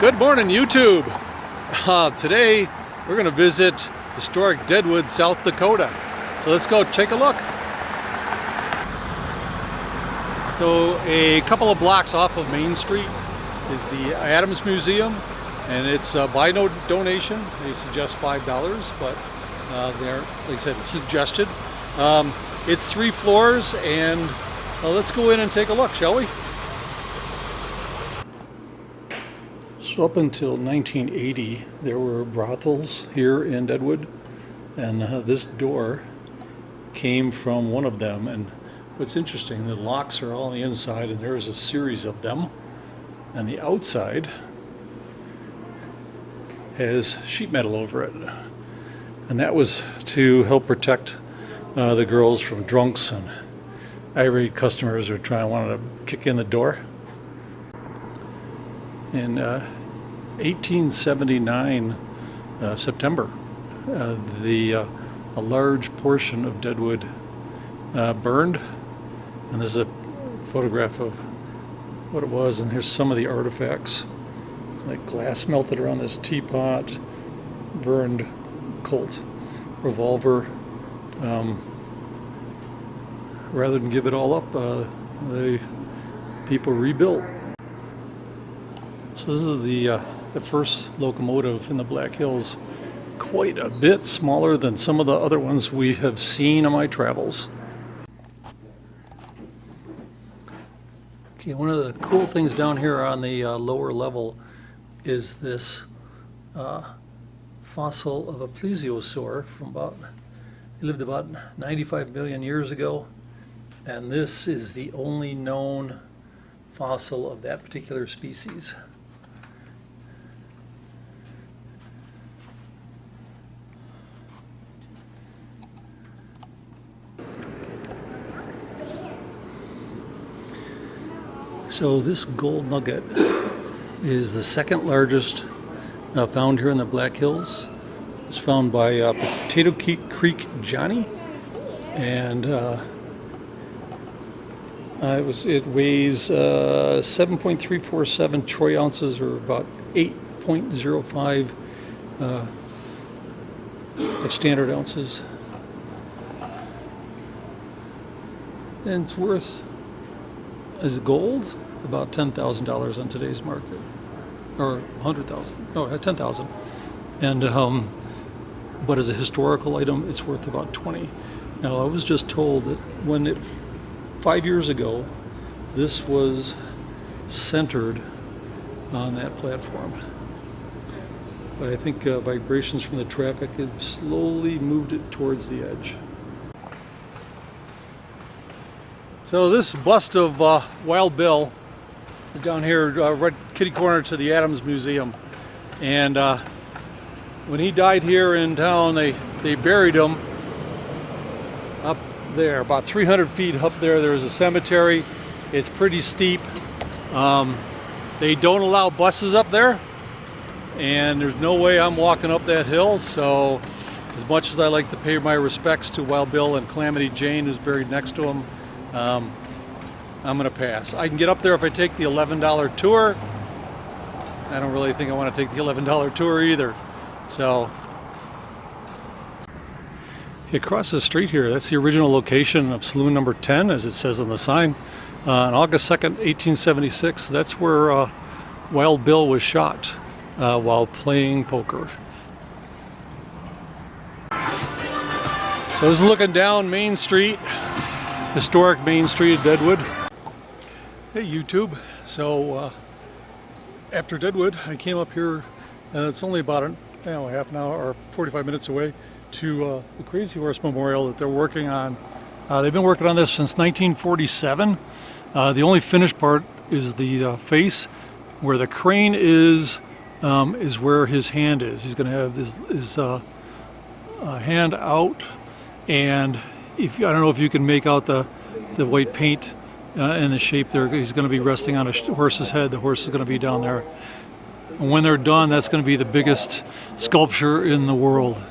Good morning, YouTube. Today we're going to visit historic Deadwood, South Dakota. So let's go take a look. So a couple of blocks off of Main Street is the Adams Museum, and it's by no donation. They suggest $5, but they're, like I said, it's suggested. It's 3 floors, and let's go in and take a look, shall we? So up until 1980, there were brothels here in Deadwood, and this door came from one of them. And what's interesting, the locks are all on the inside, and there's a series of them, and the outside has sheet metal over it, and that was to help protect the girls from drunks and irate customers who wanted to kick in the door. In 1879 September, a large portion of Deadwood burned, and this is a photograph of what it was. And here's some of the artifacts, like glass melted around this teapot, burned Colt revolver. Rather than give it all up, the people rebuilt. So this is the first locomotive in the Black Hills, quite a bit smaller than some of the other ones we have seen on my travels. Okay, one of the cool things down here on the lower level is this fossil of a plesiosaur from he lived about 95 million years ago, and this is the only known fossil of that particular species. So this gold nugget is the second largest found here in the Black Hills. It's found by Potato Creek Johnny, and it weighs 7.347 troy ounces, or about 8.05 of standard ounces, and it's worth, as gold, about $10,000 on today's market, or 100,000. No, 10,000. And but as a historical item, it's worth about 20. Now, I was just told that 5 years ago, this was centered on that platform, but I think vibrations from the traffic had slowly moved it towards the edge. So this bust of Wild Bill is down here, right kitty corner to the Adams Museum. And when he died here in town, they buried him up there, about 300 feet up there. There's a cemetery. It's pretty steep. They don't allow buses up there, and there's no way I'm walking up that hill. So as much as I like to pay my respects to Wild Bill and Calamity Jane, who's buried next to him, I'm going to pass. I can get up there if I take the $11 tour. I don't really think I want to take the $11 tour either. So, across the street here, that's the original location of saloon number 10, as it says on the sign. On August 2nd, 1876, that's where Wild Bill was shot while playing poker. So this is looking down Main Street, historic Main Street of Deadwood. Hey YouTube, so after Deadwood, I came up here, it's only about half an hour or 45 minutes away, to the Crazy Horse Memorial that they're working on. They've been working on this since 1947. The only finished part is the face. Where the crane is where his hand is. He's going to have his hand out, and I don't know if you can make out the white paint and the shape there. He's going to be resting on a horse's head. The horse is going to be down there. And when they're done, that's going to be the biggest sculpture in the world.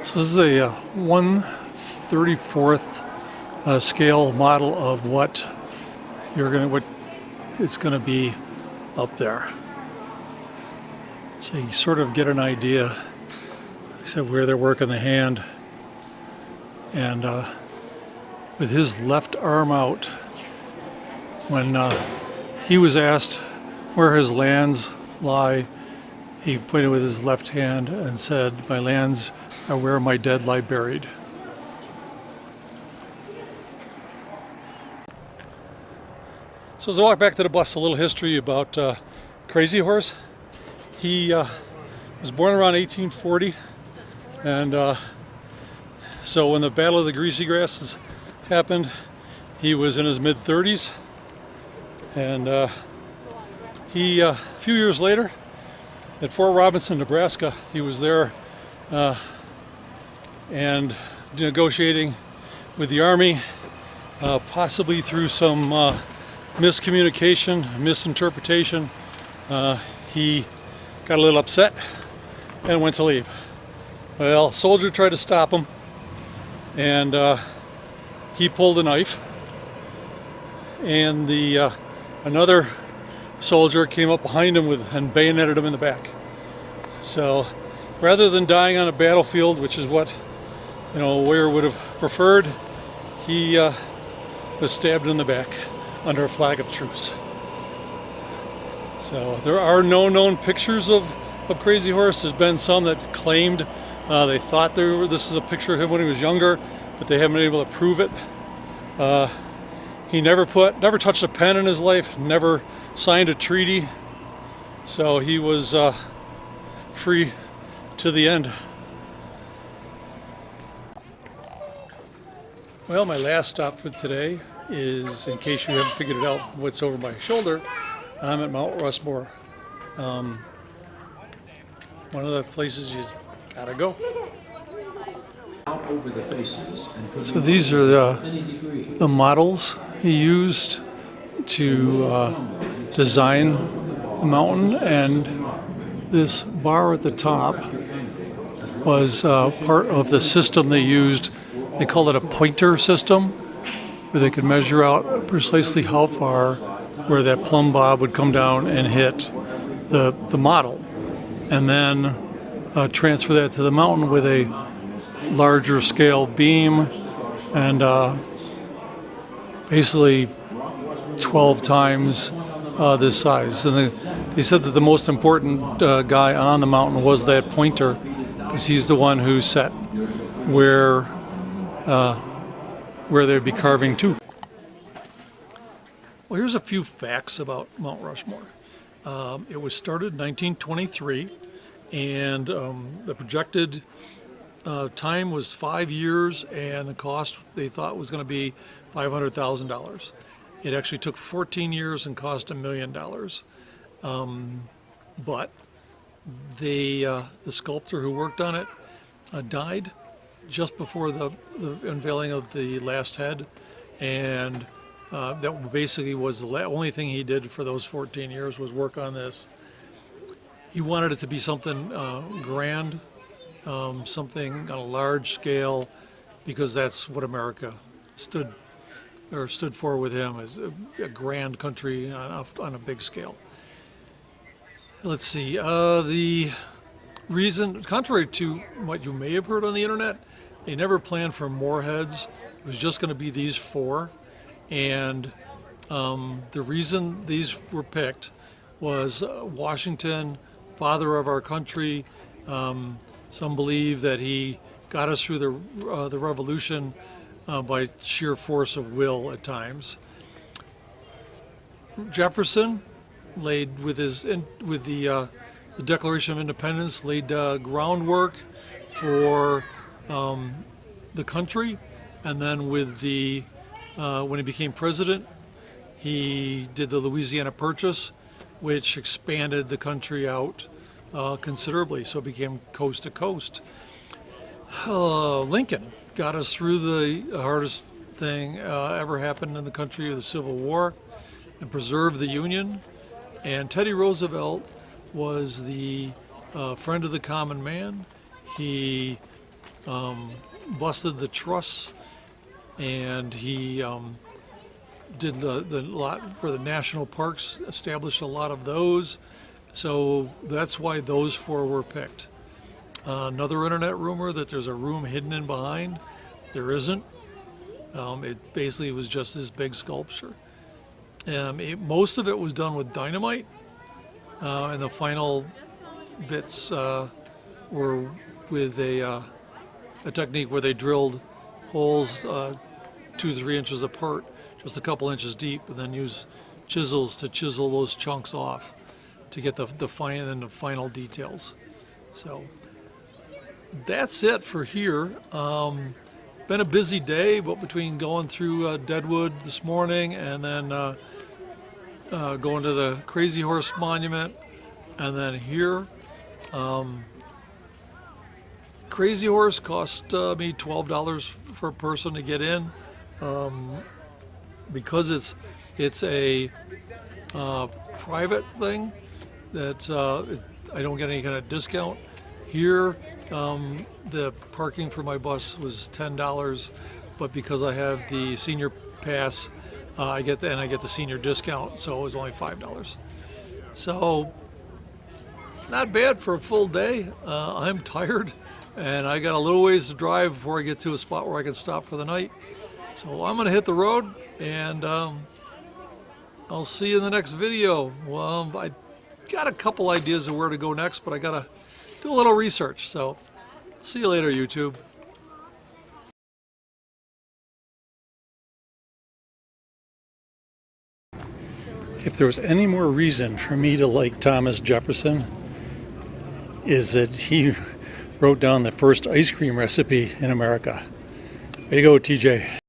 So this is a 1/34 scale model of what it's gonna be up there. So you sort of get an idea, like I said, where they're working the hand. And with his left arm out, when he was asked where his lands lie, he pointed with his left hand and said, "My lands are where my dead lie buried." So as I walk back to the bus, a little history about Crazy Horse. He was born around 1840, and so when the Battle of the Greasy Grasses happened, he was in his mid-30s, and a few years later, at Fort Robinson, Nebraska, he was there and negotiating with the Army, possibly through some miscommunication, misinterpretation. He got a little upset and went to leave. Well, a soldier tried to stop him, and he pulled a knife, and another soldier came up behind him and bayoneted him in the back. So rather than dying on a battlefield, which is what Weir would have preferred, he was stabbed in the back under a flag of truce. So there are no known pictures of Crazy Horse. There's been some that claimed they thought this is a picture of him when he was younger, but they haven't been able to prove it. He never touched a pen in his life, never signed a treaty, so he was free to the end. Well, my last stop for today is, in case you haven't figured it out what's over my shoulder, I'm at Mount Rushmore. One of the places you gotta go. So these are the models he used to design the mountain, and this bar at the top was part of the system they used. They call it a pointer system, where they could measure out precisely how far where that plumb bob would come down and hit the model, and then transfer that to the mountain with a larger scale beam, and basically 12 times this size. And they said that the most important guy on the mountain was that pointer, because he's the one who set where they'd be carving to. Well, here's a few facts about Mount Rushmore. It was started in 1923, and the projected time was 5 years, and the cost they thought was going to be $500,000. It actually took 14 years and cost $1 million. But the sculptor who worked on it died just before the unveiling of the last head, and that basically was the only thing he did for those 14 years was work on this. He wanted it to be something grand, something on a large scale, because that's what America stood for with him, as a grand country on a big scale. Let's see, the reason, contrary to what you may have heard on the internet, they never planned for more heads. It was just going to be these 4, and the reason these were picked was Washington, father of our country. Some believe that he got us through the Revolution by sheer force of will at times. Jefferson laid with the Declaration of Independence, laid groundwork for the country, and then with when he became president, he did the Louisiana Purchase, which expanded the country out considerably, so it became coast to coast. Lincoln got us through the hardest thing ever happened in the country, the Civil War, and preserved the Union. And Teddy Roosevelt was the friend of the common man. He busted the trusts and he did the lot for the national parks, established a lot of those. So that's why those 4 were picked. Another internet rumor that there's a room hidden in behind. There isn't. It basically was just this big sculpture. Most of it was done with dynamite, and the final bits were with a technique where they drilled holes 2-3 inches apart, just a couple inches deep, and then use chisels to chisel those chunks off to get the final details. So that's it for here. Been a busy day, but between going through Deadwood this morning and then going to the Crazy Horse Monument and then here. Crazy Horse cost me $12 for a person to get in. Because it's a private thing that I don't get any kind of discount. Here, the parking for my bus was $10, but because I have the senior pass, I get the senior discount, so it was only $5. So not bad for a full day. I'm tired, and I got a little ways to drive before I get to a spot where I can stop for the night. So I'm gonna hit the road, and I'll see you in the next video. Well, I got a couple ideas of where to go next, but I gotta do a little research. So see you later, YouTube. If there was any more reason for me to like Thomas Jefferson, is that he wrote down the first ice cream recipe in America. Way to go, TJ.